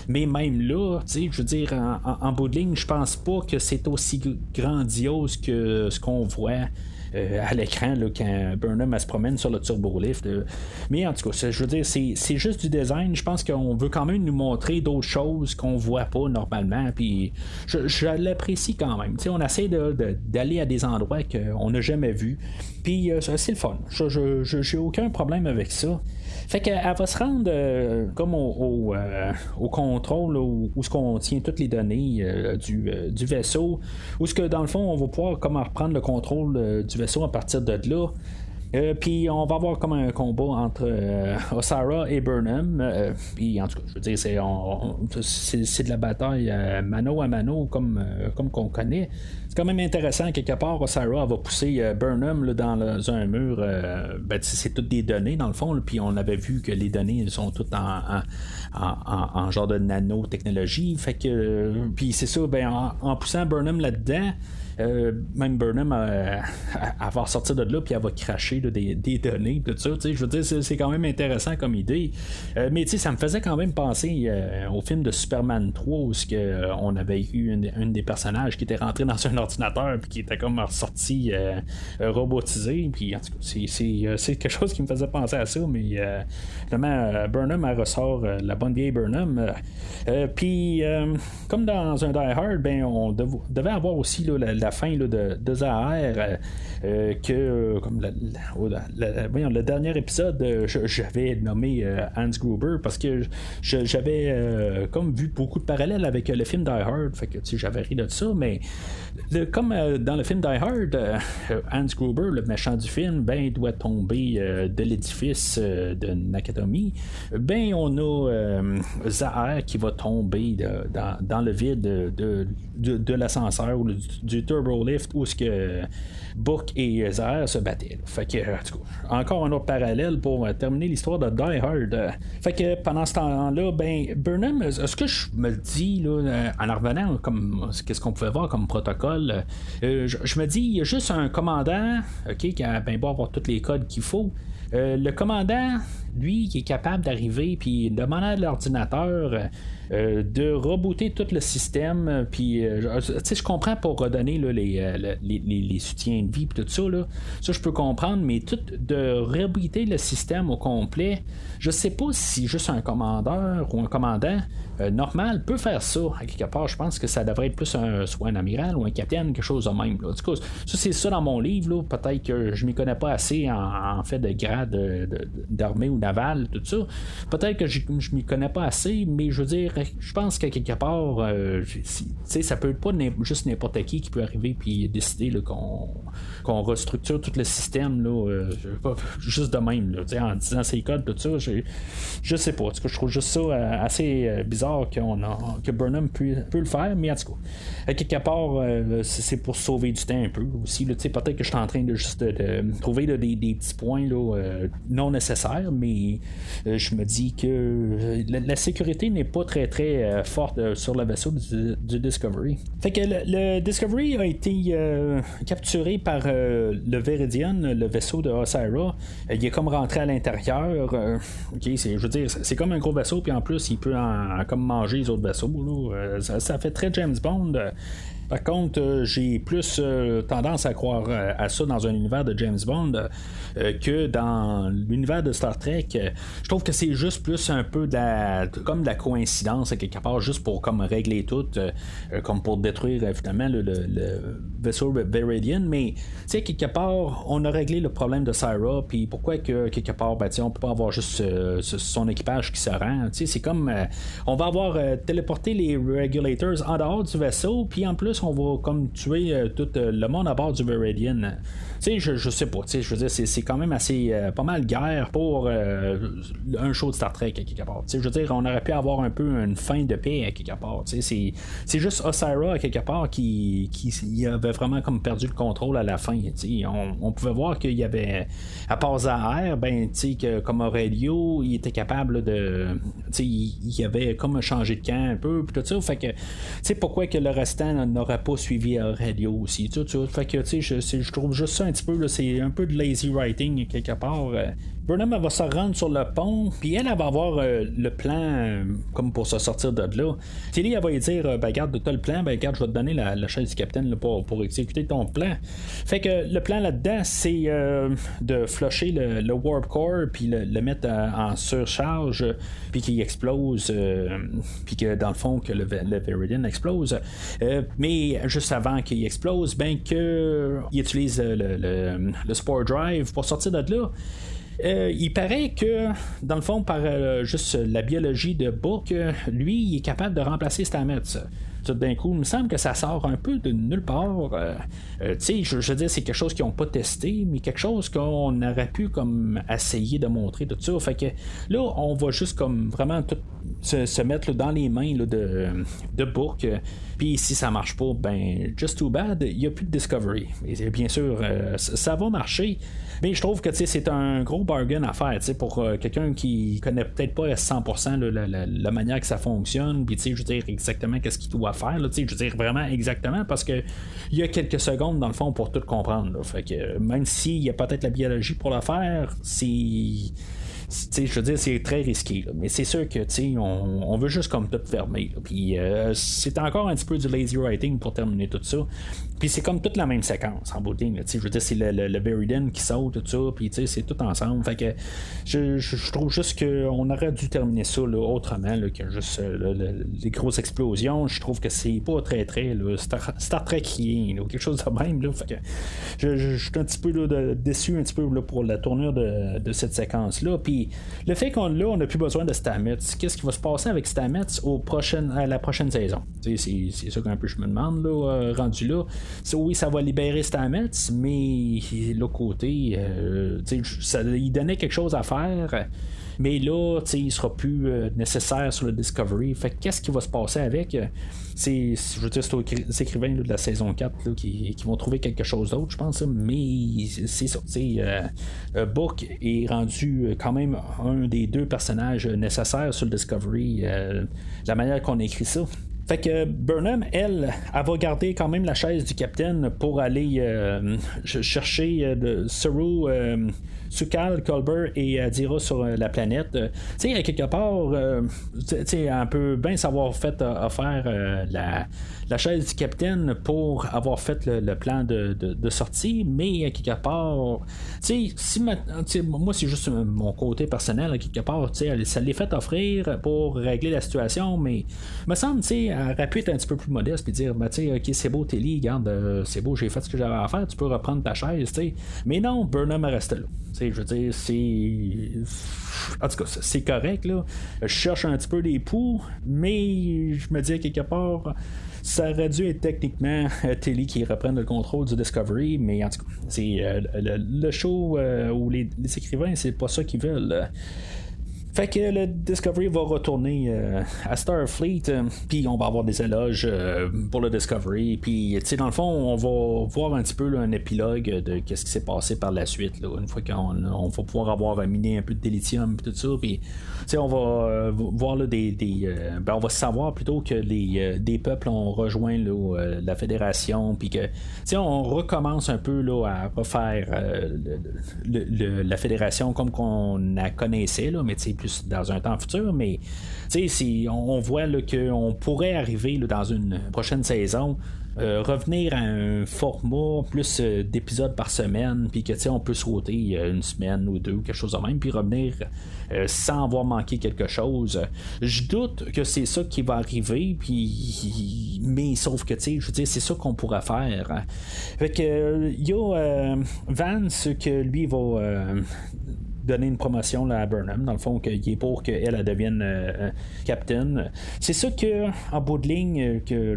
[SPEAKER 1] Mais même là, je veux dire, en bout de ligne, je pense pas que c'est aussi grandiose que ce qu'on voit à l'écran là, quand Burnham elle se promène sur le turbolift. Mais en tout cas, je veux dire, c'est juste du design. Je pense qu'on veut quand même nous montrer d'autres choses qu'on voit pas normalement. Puis je l'apprécie quand même. On essaie d'aller à des endroits qu'on n'a jamais vus. Puis c'est le fun. J'ai aucun problème avec ça. Fait qu'elle va se rendre comme au contrôle où ce qu'on tient toutes les données du vaisseau, où ce que dans le fond on va pouvoir comme reprendre le contrôle du vaisseau à partir de là. Puis on va avoir comme un combat entre Osara et Burnham. Puis en tout cas, je veux dire, c'est de la bataille mano à mano comme qu'on connaît. C'est quand même intéressant, quelque part, Osara va pousser Burnham là, dans un mur. C'est toutes des données dans le fond. Puis on avait vu que les données sont toutes en genre de nanotechnologie. Fait que puis c'est ça, en poussant Burnham là-dedans. Même Burnham elle va sortir de là puis elle va cracher là, des données tout ça, je veux dire c'est quand même intéressant comme idée, mais ça me faisait quand même penser au film de Superman 3 où on avait eu une des personnages qui était rentré dans un ordinateur puis qui était comme ressorti robotisé, puis en tout cas c'est quelque chose qui me faisait penser à ça, mais vraiment Burnham elle ressort la bonne vieille Burnham, puis comme dans un Die Hard, on devait avoir aussi là, la fin là, de Zahar, que comme le dernier épisode j'avais nommé Hans Gruber parce que j'avais comme vu beaucoup de parallèles avec le film Die Hard, fait que j'avais ri de ça, mais comme dans le film Die Hard, Hans Gruber, le méchant du film, doit tomber de l'édifice de Nakatomi. On a Zahar qui va tomber dans le vide de l'ascenseur ou du turbolift où ce que Book et Zahar se battaient. Fait que, encore un autre parallèle pour terminer l'histoire de Die Hard. Fait que pendant ce temps-là, Burnham, ce que je me dis là, en revenant, comme qu'est-ce qu'on pouvait voir comme protocole, je me dis, il y a juste un commandant, qui a beau avoir tous les codes qu'il faut. Le commandant, lui, qui est capable d'arriver puis demander à l'ordinateur de rebooter tout le système, puis je comprends pour redonner là, les soutiens de vie puis tout ça, là, ça je peux comprendre, mais tout de rebooter le système au complet, je sais pas si juste un commandeur ou un commandant normal peut faire ça. À quelque part, je pense que ça devrait être plus soit un amiral ou un capitaine, quelque chose de même. Là. Du coup, ça c'est ça dans mon livre. Là. Peut-être que je m'y connais pas assez en fait de grade d'armée ou naval, tout ça. Peut-être que je m'y connais pas assez, mais je veux dire, je pense qu'à quelque part, ça peut pas juste n'importe qui peut arriver puis décider là, qu'on restructure tout le système là, juste de même là, en disant ses codes, tout ça. Je sais pas. En tout cas, je trouve juste ça assez bizarre que Burnham peut le faire, mais en tout cas, à quelque part, c'est pour sauver du temps un peu aussi. Là, peut-être que je suis en train de juste de trouver là, des petits points là, non nécessaires, mais je me dis que la sécurité n'est pas très très forte sur le vaisseau du Discovery. Fait que le Discovery a été capturé par le Veridian, le vaisseau de Osira. Il est comme rentré à l'intérieur. Je veux dire, c'est comme un gros vaisseau, puis en plus, il peut comme manger les autres vaisseaux. Là. Ça fait très James Bond. Par contre, j'ai plus tendance à croire à ça dans un univers de James Bond que dans l'univers de Star Trek. Je trouve que c'est juste plus un peu comme de la coïncidence à quelque part, juste pour comme régler tout, comme pour détruire finalement le vaisseau Veridian. Mais tu sais, quelque part, on a réglé le problème de Syra, puis pourquoi que quelque part, on peut pas avoir juste son équipage qui se rend. Tu sais, c'est comme on va avoir téléporté les Regulators en dehors du vaisseau, puis en plus on va comme tuer tout le monde à bord du Veridian. Tu sais, je sais pas, tu sais, je veux dire, c'est quand même assez pas mal guerre pour un show de Star Trek à quelque part. Je veux dire, on aurait pu avoir un peu une fin de paix à quelque part. C'est juste Osira à quelque part qui avait vraiment comme perdu le contrôle à la fin. On pouvait voir qu'il y avait, à part Zahar, que comme Aurelio, il était capable de, il avait comme changé de camp un peu, puis tout ça. Fait que, pourquoi que le restant n'aurait pas suivi Aurelio aussi. Fait que, je trouve juste ça un petit peu, là, c'est un peu de lazy writing quelque part. Burnham, elle va se rendre sur le pont, puis elle va avoir le plan comme pour se sortir de là. Tilly, elle va lui dire regarde, t'as le plan, regarde, je vais te donner la chaise du capitaine là, pour exécuter ton plan. Fait que le plan là-dedans, c'est de flusher le warp core, puis le mettre en surcharge, puis qu'il explose, puis que dans le fond, que le Veridian explose. Mais juste avant qu'il explose, qu'il utilise le Spore Drive pour sortir de là. Il paraît que, dans le fond, par juste la biologie de Book, lui, il est capable de remplacer Stamets. Tout d'un coup, il me semble que ça sort un peu de nulle part. Je veux dire, c'est quelque chose qu'ils n'ont pas testé, mais quelque chose qu'on aurait pu comme essayer de montrer tout ça. Fait que là, on va juste comme vraiment tout se mettre là, dans les mains là, de Book. Puis si ça marche pas, just too bad, il n'y a plus de Discovery. Et bien sûr, ça va marcher. Mais je trouve que c'est un gros bargain à faire pour quelqu'un qui connaît peut-être pas à 100% là, la manière que ça fonctionne. Puis je veux dire exactement qu'est-ce qu'il doit faire. Là, je veux dire vraiment exactement parce que il y a quelques secondes dans le fond pour tout comprendre. Là. Fait que même s'il y a peut-être la biologie pour le faire, je veux dire, c'est très risqué, là. Mais c'est sûr que on veut juste comme tout fermer. Puis c'est encore un petit peu du lazy writing pour terminer tout ça. Puis c'est comme toute la même séquence en bout de ligne. Je veux dire, c'est le Veridian qui saute, tout ça. Puis c'est tout ensemble. Fait que je trouve juste qu'on aurait dû terminer ça là, autrement là, que juste les grosses explosions. Je trouve que c'est pas très là, Star Trek ou quelque chose de même. Là. Fait que je suis un petit peu là, déçu un petit peu là, pour la tournure de cette séquence-là. Puis le fait qu'on n'a plus besoin de Stamets, qu'est-ce qui va se passer avec Stamets à la prochaine saison? C'est ça qu'un peu je me demande là, rendu là. Oui, ça va libérer Stamets, mais l'autre côté, il donnait quelque chose à faire. Mais là, il sera plus nécessaire sur le Discovery. Fait qu'est-ce qui va se passer avec? Je veux dire, c'est aux écrivains là, de la saison 4 là, qui vont trouver quelque chose d'autre, je pense. Mais c'est ça. Book est rendu quand même un des deux personnages nécessaires sur le Discovery. La manière qu'on écrit ça. Fait que Burnham, elle va garder quand même la chaise du capitaine pour aller chercher Saru, Sukal, Culber et Adira sur la planète. Tu sais, quelque part, un peu bien savoir fait offert la chaise du capitaine pour avoir fait le plan de sortie, mais quelque part, tu sais, moi c'est juste mon côté personnel, quelque part, tu sais, ça l'est fait offrir pour régler la situation, mais me semble, tu sais, elle aurait pu être un petit peu plus modeste puis dire, tu sais, ok, c'est beau, Telly, regarde, c'est beau, j'ai fait ce que j'avais à faire, tu peux reprendre ta chaise, tu sais. Mais non, Burnham reste là. Tu sais, je veux dire, en tout cas, c'est correct, là. Je cherche un petit peu les poux, mais je me dis quelque part, ça aurait dû être techniquement Telly qui reprenne le contrôle du Discovery, mais en tout cas, c'est le show où les écrivains, c'est pas ça qu'ils veulent. Fait que le Discovery va retourner à Starfleet, puis on va avoir des éloges pour le Discovery, puis tu sais, dans le fond, on va voir un petit peu là, un épilogue de qu'est-ce qui s'est passé par la suite, là, une fois qu'on va pouvoir avoir miné un peu de délithium et tout ça, puis tu sais, on va voir là, on va savoir plutôt que des peuples ont rejoint là, la Fédération, puis que tu sais, on recommence un peu là, à refaire la Fédération comme qu'on la connaissait, là, mais tu sais, plus dans un temps futur, mais on voit là, qu'on pourrait arriver là, dans une prochaine saison, revenir à un format plus d'épisodes par semaine, puis que on peut sauter une semaine ou deux ou quelque chose de même, puis revenir sans avoir manqué quelque chose. Je doute que c'est ça qui va arriver, puis mais sauf que je veux dire, c'est ça qu'on pourrait faire. Fait que il y a Vance que lui va donner une promotion là, à Burnham, dans le fond, qu'il est pour qu'elle devienne captain. C'est ça que, en bout de ligne, que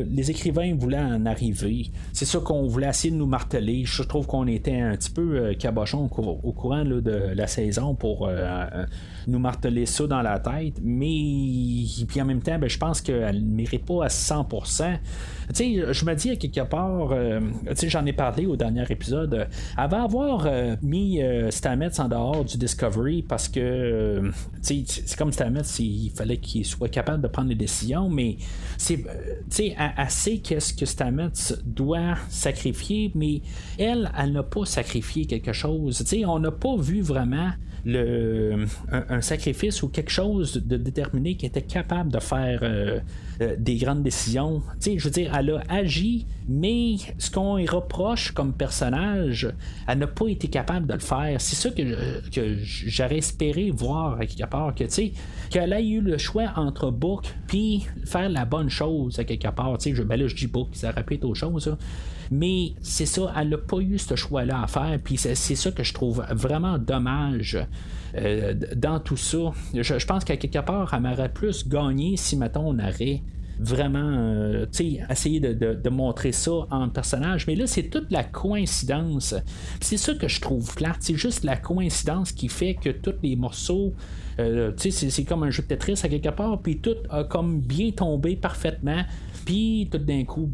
[SPEAKER 1] les écrivains voulaient en arriver. C'est ça qu'on voulait essayer de nous marteler. Je trouve qu'on était un petit peu cabochon au courant là, de la saison pour nous marteler ça dans la tête, mais puis en même temps, je pense qu'elle ne mérite pas à 100%. Je me dis à quelque part, j'en ai parlé au dernier épisode, elle va avoir mis Stamets en dehors du Discovery parce que c'est comme Stamets, il fallait qu'il soit capable de prendre les décisions, mais elle sait qu'est-ce que Stamets doit sacrifier, mais elle n'a pas sacrifié quelque chose. On n'a pas vu vraiment un sacrifice ou quelque chose de déterminé qui était capable de faire des grandes décisions. Je veux dire, elle a agi, mais ce qu'on y reproche comme personnage, elle n'a pas été capable de le faire. C'est ça que j'aurais espéré voir à quelque part, qu'elle ait eu le choix entre Book puis faire la bonne chose à quelque part. Là, je dis Book, ça répète autre chose. Mais c'est ça, elle n'a pas eu ce choix-là à faire, puis c'est ça que je trouve vraiment dommage dans tout ça. Je pense qu'à quelque part, elle m'aurait plus gagné si, mettons, on aurait vraiment essayer de montrer ça en personnage, mais là c'est toute la coïncidence. Puis c'est ça que je trouve plate, c'est juste la coïncidence qui fait que tous les morceaux c'est comme un jeu de Tetris à quelque part, puis tout a comme bien tombé parfaitement, puis tout d'un coup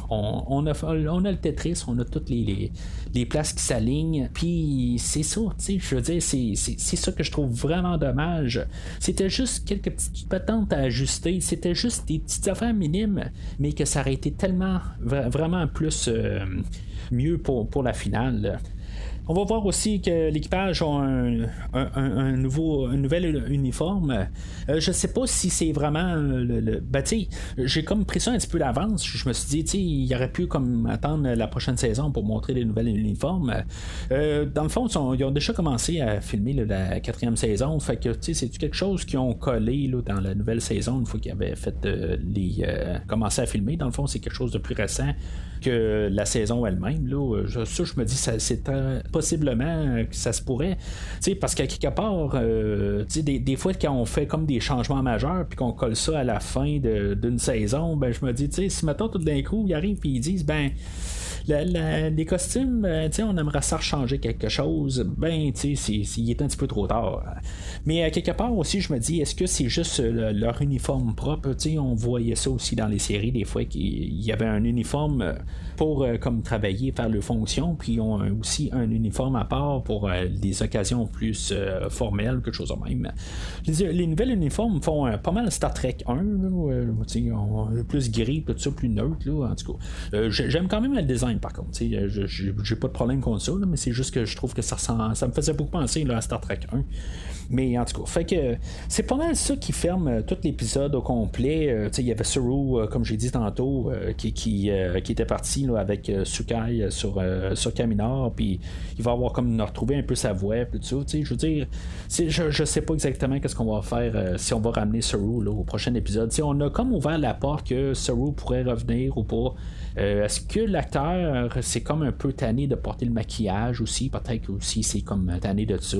[SPEAKER 1] on a le Tetris, on a toutes les places qui s'alignent, puis c'est ça, je veux dire, c'est ça que je trouve vraiment dommage. C'était juste quelques petites patentes à ajuster, c'était juste des petites affaires minimes, mais que ça aurait été tellement vraiment plus mieux pour la finale. On va voir aussi que l'équipage a un nouvel uniforme. Je sais pas si c'est vraiment j'ai comme pris ça un petit peu d'avance. Je me suis dit, il aurait pu comme attendre la prochaine saison pour montrer les nouvelles uniformes. Dans le fond, ils ont déjà commencé à filmer la 4e saison. Fait que c'est quelque chose qu'ils ont collé là, dans la nouvelle saison une fois qu'ils avaient fait commencé à filmer. Dans le fond, c'est quelque chose de plus récent que la saison elle-même. Là. Ça, je me dis, c'est possiblement que ça se pourrait. Parce qu'à quelque part, des fois, quand on fait comme des changements majeurs puis qu'on colle ça à la fin d'une saison, je me dis, si maintenant tout d'un coup, ils arrivent et ils disent, les costumes, on aimerait ça changer quelque chose, il est un petit peu trop tard. Mais à quelque part aussi, je me dis, est-ce que c'est juste leur uniforme propre? On voyait ça aussi dans les séries, des fois, qu'il y avait un uniforme pour comme travailler, faire leurs fonctions, puis ils ont aussi un uniforme à part pour des occasions plus formelles, quelque chose de même. Les nouvelles uniformes font pas mal Star Trek 1, plus gris, tout ça, plus neutre, là, en tout cas. J'aime quand même le design, par contre. J'ai pas de problème contre ça, là, mais c'est juste que je trouve que ça me faisait beaucoup penser là, à Star Trek 1. Mais en tout cas, fait que c'est pas mal ça qui ferme tout l'épisode au complet. Il y avait Saru, comme j'ai dit tantôt, qui était parti là, avec Sukai sur Kaminar, puis il va avoir comme retrouvé un peu sa voix, tout ça. Je veux dire, je sais pas exactement qu'est-ce qu'on va faire si on va ramener Saru là, au prochain épisode. On a comme ouvert la porte que Saru pourrait revenir ou pas. Est-ce que l'acteur c'est comme un peu tanné de porter le maquillage aussi? Peut-être que aussi c'est comme tanné de ça.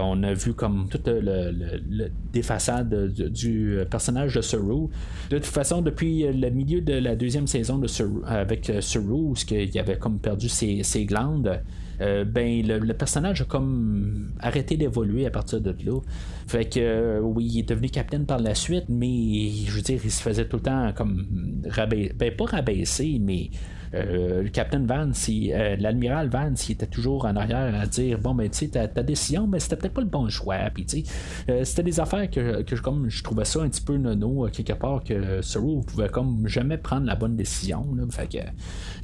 [SPEAKER 1] On a vu comme toute le défaçade du personnage de Saru. De toute façon, depuis le milieu de la 2e saison de Saru, avec Saru, où il avait comme perdu ses glandes, le personnage a comme arrêté d'évoluer à partir de là. Fait que oui, il est devenu capitaine par la suite, mais je veux dire, il se faisait tout le temps comme pas rabaisser, mais le Captain Vance, l'admiral Vance, il était toujours en arrière à dire ta décision, mais c'était peut-être pas le bon choix. Puis c'était des affaires que comme je trouvais ça un petit peu nono quelque part, que Saru pouvait comme jamais prendre la bonne décision. Là. Fait que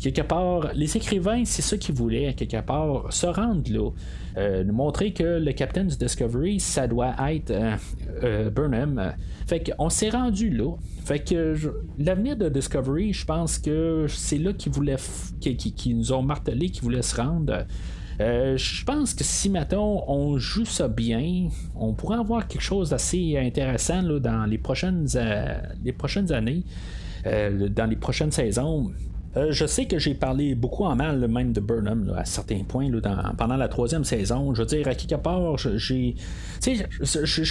[SPEAKER 1] quelque part, les écrivains, c'est ça qu'ils voulaient quelque part, se rendre là, nous montrer que le capitaine du Discovery, ça doit être Burnham. Fait qu'on s'est rendu là. Fait que l'avenir de Discovery, je pense que c'est là qu'ils voulaient qu'ils nous ont martelé, qu'ils voulaient se rendre. Je pense que si mettons on joue ça bien, on pourrait avoir quelque chose d'assez intéressant là, dans les prochaines années, dans les prochaines saisons. Je sais que j'ai parlé beaucoup en mal même de Burnham là, à certains points là, pendant la 3e saison. Je veux dire, à quelque part, je suis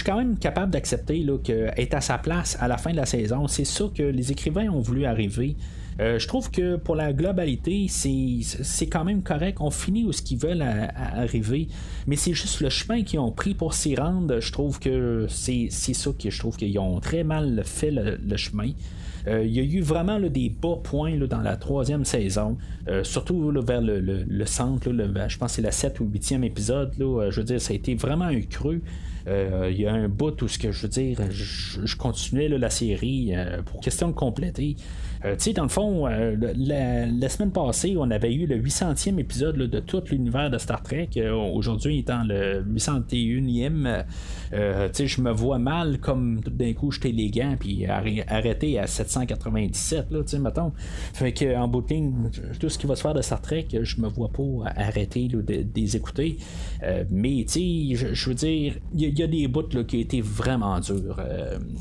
[SPEAKER 1] quand même capable d'accepter qu'elle est à sa place à la fin de la saison. C'est ça que les écrivains ont voulu arriver. Je trouve que pour la globalité, c'est quand même correct. On finit où ce qu'ils veulent arriver, mais c'est juste le chemin qu'ils ont pris pour s'y rendre. Je trouve que c'est ça que je trouve qu'ils ont très mal fait le chemin. Il y a eu vraiment là, des bas points là, dans la 3e saison, surtout là, vers le centre, là, je pense que c'est la 7 ou 8e épisode. Là, je veux dire, ça a été vraiment un creux. Il y a un bout où ce que je veux dire, je continuais là, la série pour question de compléter. Tu sais, dans le fond, la semaine passée, on avait eu le 800e épisode là, de tout l'univers de Star Trek. Aujourd'hui, étant le 801e, tu sais, je me vois mal comme tout d'un coup jeter les gants puis arrêter à 797, là, tu sais, mettons. Fait que en bout de ligne, tout ce qui va se faire de Star Trek, je me vois pas arrêter là, de les écouter. Mais tu sais, je veux dire, il y a des bouts là, qui ont été vraiment durs.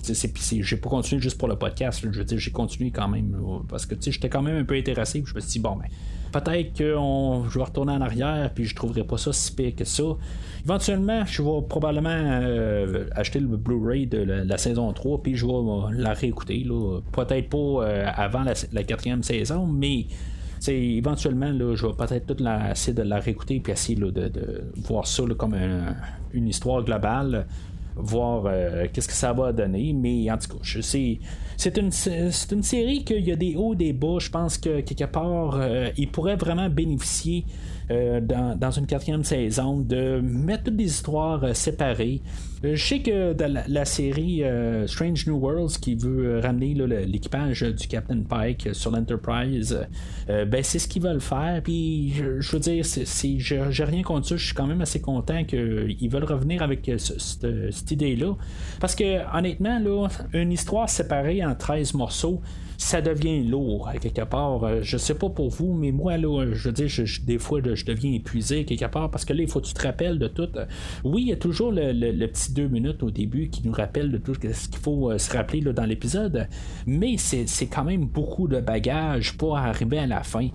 [SPEAKER 1] J'ai pas continué juste pour le podcast. Là, je veux dire, j'ai continué quand même là, parce que j'étais quand même un peu intéressé. Je me suis dit, bon, ben, peut-être que je vais retourner en arrière puis je trouverai pas ça si pire que ça. Éventuellement, je vais probablement acheter le Blu-ray de la saison 3 puis je vais la réécouter. Là. Peut-être pas avant la 4e saison, mais éventuellement, là, je vais peut-être essayer de la réécouter puis essayer là, de voir ça là, comme une histoire globale, voir qu'est-ce que ça va donner. Mais en tout cas, c'est une série qu'il y a des hauts, des bas. Je pense que quelque part, il pourrait vraiment bénéficier dans une 4e saison de mettre toutes des histoires séparées. Je sais que dans la série Strange New Worlds qui veut ramener là, l'équipage du Captain Pike sur l'Enterprise, ben c'est ce qu'ils veulent faire. Puis je veux dire, j'ai rien contre ça. Je suis quand même assez content qu'ils veulent revenir avec cette idée-là. Parce que honnêtement, là, une histoire séparée en 13 morceaux, ça devient lourd quelque part. Je sais pas pour vous, mais moi là, je veux dire, des fois je deviens épuisé quelque part parce que là, il faut que tu te rappelles de tout. Oui, il y a toujours le petit 2 minutes au début qui nous rappelle de tout ce qu'il faut se rappeler là, dans l'épisode, mais c'est quand même beaucoup de bagages pour arriver à la fin.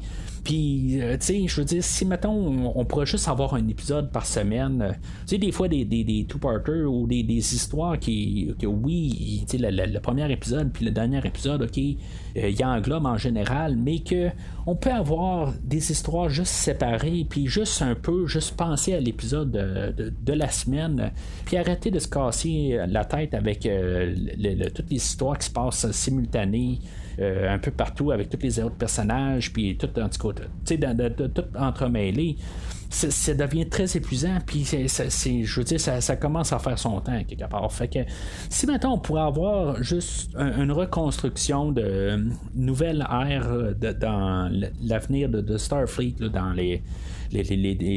[SPEAKER 1] Puis, tu sais, je veux dire, si, mettons, on pourrait juste avoir un épisode par semaine, tu sais, des fois, des two-parters ou des histoires que oui, tu sais, le premier épisode puis le dernier épisode, OK, il englobe en général, mais que on peut avoir des histoires juste séparées, puis juste un peu, juste penser à l'épisode de la semaine, puis arrêter de se casser la tête avec toutes les histoires qui se passent simultanées. Un peu partout avec tous les autres personnages, puis tout, en tout cas, tu sais, tout entremêlé. Ça devient très épuisant, puis je veux dire, ça commence à faire son temps quelque part. Fait que si maintenant on pourrait avoir juste une reconstruction de nouvelle ère dans l'avenir de Starfleet là, dans les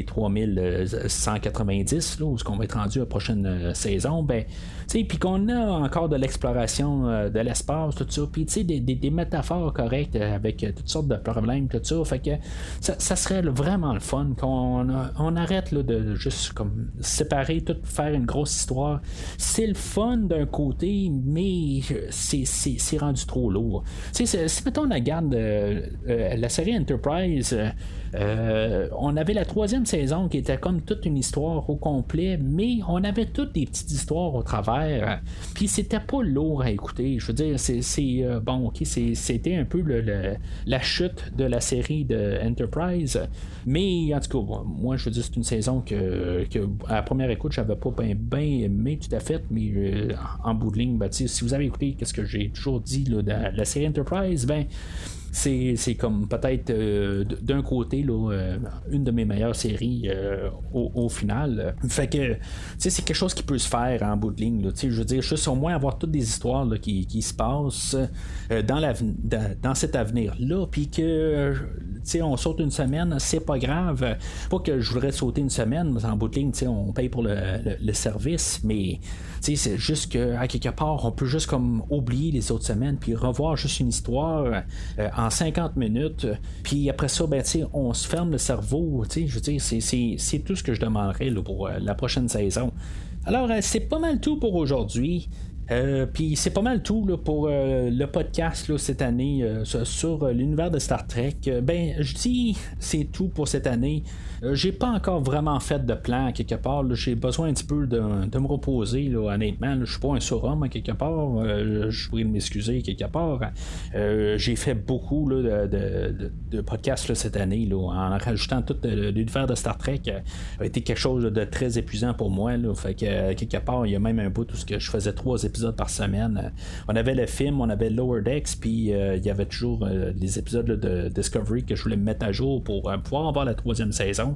[SPEAKER 1] 3190 là, où est-ce qu'on va être rendu à la prochaine saison, ben puis qu'on a encore de l'exploration de l'espace, tout ça, puis des métaphores correctes avec toutes sortes de problèmes, tout ça, fait que ça serait vraiment le fun qu'on arrête là, de juste comme séparer tout, faire une grosse histoire. C'est le fun d'un côté, mais c'est rendu trop lourd. Si mettons on regarde la série Enterprise, on avait la 3e saison qui était comme toute une histoire au complet, mais on avait toutes des petites histoires au travers, puis c'était pas lourd à écouter. Je veux dire, c'est bon, ok, c'était un peu la chute de la série de Enterprise, mais en tout cas, moi je veux dire, c'est une saison que à la première écoute j'avais pas bien aimé tout à fait, mais en bout de ligne, ben, si vous avez écouté qu'est-ce que j'ai toujours dit là, de la série Enterprise, ben c'est comme peut-être d'un côté là, une de mes meilleures séries au final. Fait que c'est quelque chose qui peut se faire en bout de ligne là, je veux dire, juste au moins avoir toutes des histoires là, qui se passent dans cet avenir là, puis que on saute une semaine, c'est pas grave. Pas que je voudrais sauter une semaine, mais en bout de ligne on paye pour le service, mais c'est juste qu'à quelque part on peut juste comme oublier les autres semaines puis revoir juste une histoire en 50 minutes, puis après ça, ben, on se ferme le cerveau. Je veux dire, c'est tout ce que je demanderais là, pour la prochaine saison. Alors, c'est pas mal tout pour aujourd'hui. Puis c'est pas mal tout là, pour le podcast là, cette année sur l'univers de Star Trek. Ben, je dis c'est tout pour cette année. J'ai pas encore vraiment fait de plan quelque part. Là. J'ai besoin un petit peu de me reposer, là, honnêtement. Je suis pas un surhomme quelque part. Je pourrais m'excuser quelque part. J'ai fait beaucoup là, de podcasts là, cette année là, en rajoutant tout l'univers de Star Trek. A été quelque chose de très épuisant pour moi. Là. Fait que quelque part, il y a même un bout où je faisais 3 épisodes par semaine. On avait le film, on avait Lower Decks, puis il y avait toujours les épisodes là, de Discovery que je voulais me mettre à jour pour pouvoir avoir la 3e saison.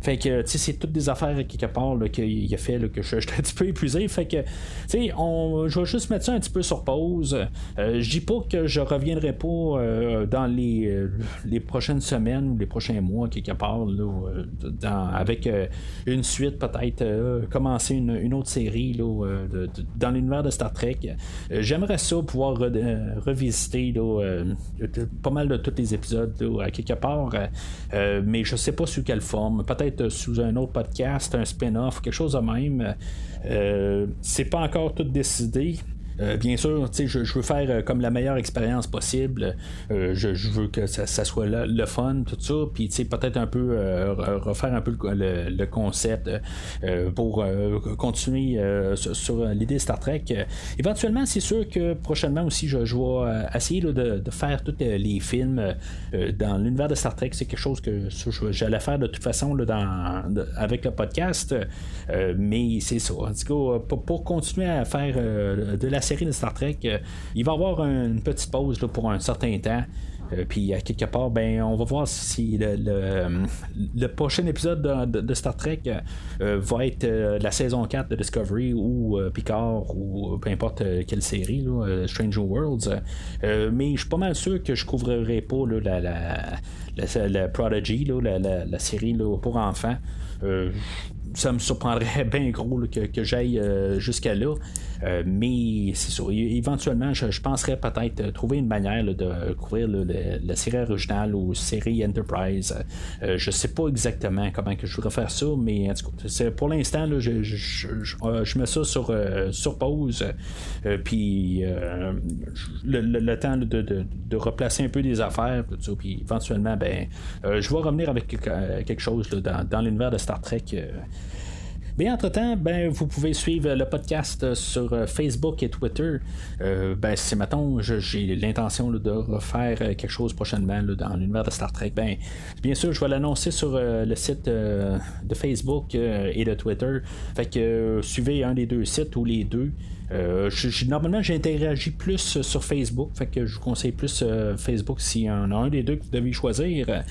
[SPEAKER 1] Fait que, tu sais, c'est toutes des affaires quelque part là, qu'il a fait là, que j'étais un petit peu épuisé. Fait que, tu sais, je vais juste mettre ça un petit peu sur pause. Je dis pas que je reviendrai pas dans les prochaines semaines ou les prochains mois quelque part là, avec une suite peut-être commencer une autre série là, dans l'univers de Star Trek. J'aimerais ça pouvoir revisiter là, pas mal de tous les épisodes là, à quelque part, mais je sais pas sous quelle forme. Peut-être sous un autre podcast, un spin-off, quelque chose de même. C'est pas encore tout décidé. Bien sûr, je veux faire comme la meilleure expérience possible. Je veux que ça soit le fun, tout ça. Puis peut-être un peu refaire un peu le concept pour continuer sur l'idée de Star Trek. Éventuellement, c'est sûr que prochainement aussi, je vais essayer là, de faire tous les films dans l'univers de Star Trek. C'est quelque chose que j'allais faire de toute façon là, avec le podcast. Mais c'est ça. En tout cas, pour continuer à faire de la série de Star Trek, il va y avoir une petite pause là, pour un certain temps. Puis à quelque part, ben, on va voir si le prochain épisode de Star Trek va être la saison 4 de Discovery ou Picard ou peu importe quelle série, là, Stranger Worlds. Mais je suis pas mal sûr que je couvrirai pas là, la Prodigy, là, la série là, pour enfants. Ça me surprendrait bien gros là, que j'aille jusqu'à là. Mais c'est sûr. Éventuellement, je penserais peut-être trouver une manière là, de couvrir là, la série originale ou série Enterprise. Je sais pas exactement comment que je voudrais faire ça, mais en tout cas, pour l'instant, là, je mets ça sur pause. Puis le temps là, de replacer un peu des affaires, tout ça, puis éventuellement, ben, je vais revenir avec quelque chose là, dans l'univers de Star Trek. Mais entre-temps, ben, vous pouvez suivre le podcast sur Facebook et Twitter. Ben, si mettons, j'ai l'intention là, de refaire quelque chose prochainement là, dans l'univers de Star Trek, ben, bien sûr, je vais l'annoncer sur le site de Facebook et de Twitter. Fait que suivez un des deux sites ou les deux. Normalement, j'interagis plus sur Facebook, fait que je vous conseille plus Facebook s'il y en a un des deux que vous devez choisir.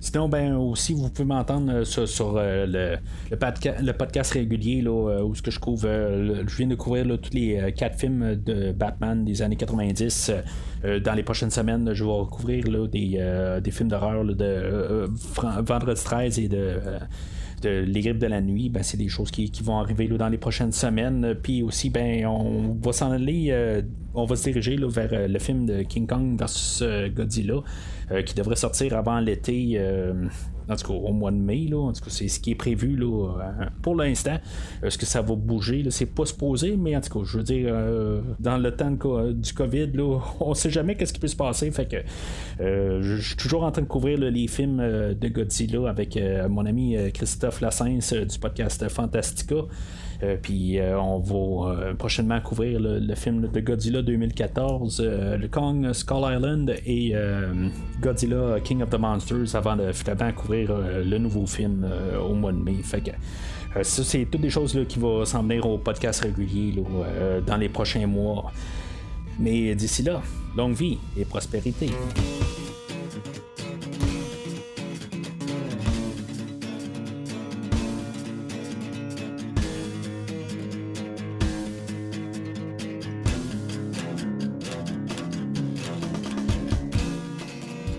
[SPEAKER 1] Sinon, ben aussi, vous pouvez m'entendre sur le podcast régulier là, où ce que je couvre. Je viens de couvrir là, tous les 4 films de Batman des années 90. Dans les prochaines semaines, je vais couvrir là, des films d'horreur là, de Vendredi 13 et de Les Griffes de la Nuit. Ben, c'est des choses qui vont arriver là, dans les prochaines semaines. Puis aussi, ben, on va s'en aller. On va se diriger là, vers le film de King Kong vs Godzilla qui devrait sortir avant l'été. En tout cas, au mois de mai, là, en tout cas, c'est ce qui est prévu là, pour l'instant. Est-ce que ça va bouger? Là, c'est pas supposé, mais en tout cas, je veux dire, dans le temps du COVID, là, on sait jamais qu'est-ce qui peut se passer. Fait que je suis toujours en train de couvrir là, les films de Godzilla avec mon ami Christophe Lassens du podcast Fantastica. Puis on va prochainement couvrir le film de Godzilla 2014, le Kong Skull Island et Godzilla King of the Monsters avant de finalement couvrir le nouveau film au mois de mai. Fait que ça, c'est toutes des choses là, qui vont s'en venir au podcast régulier là, dans les prochains mois. Mais d'ici là, longue vie et prospérité.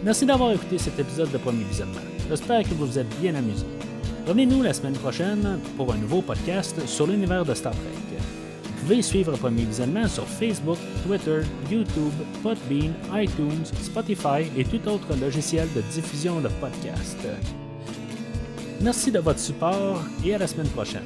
[SPEAKER 1] Merci d'avoir écouté cet épisode de Premier Visionnement. J'espère que vous vous êtes bien amusés. Revenez-nous la semaine prochaine pour un nouveau podcast sur l'univers de Star Trek. Vous pouvez suivre Premier Visionnement sur Facebook, Twitter, YouTube, Podbean, iTunes, Spotify et tout autre logiciel de diffusion de podcasts. Merci de votre support et à la semaine prochaine.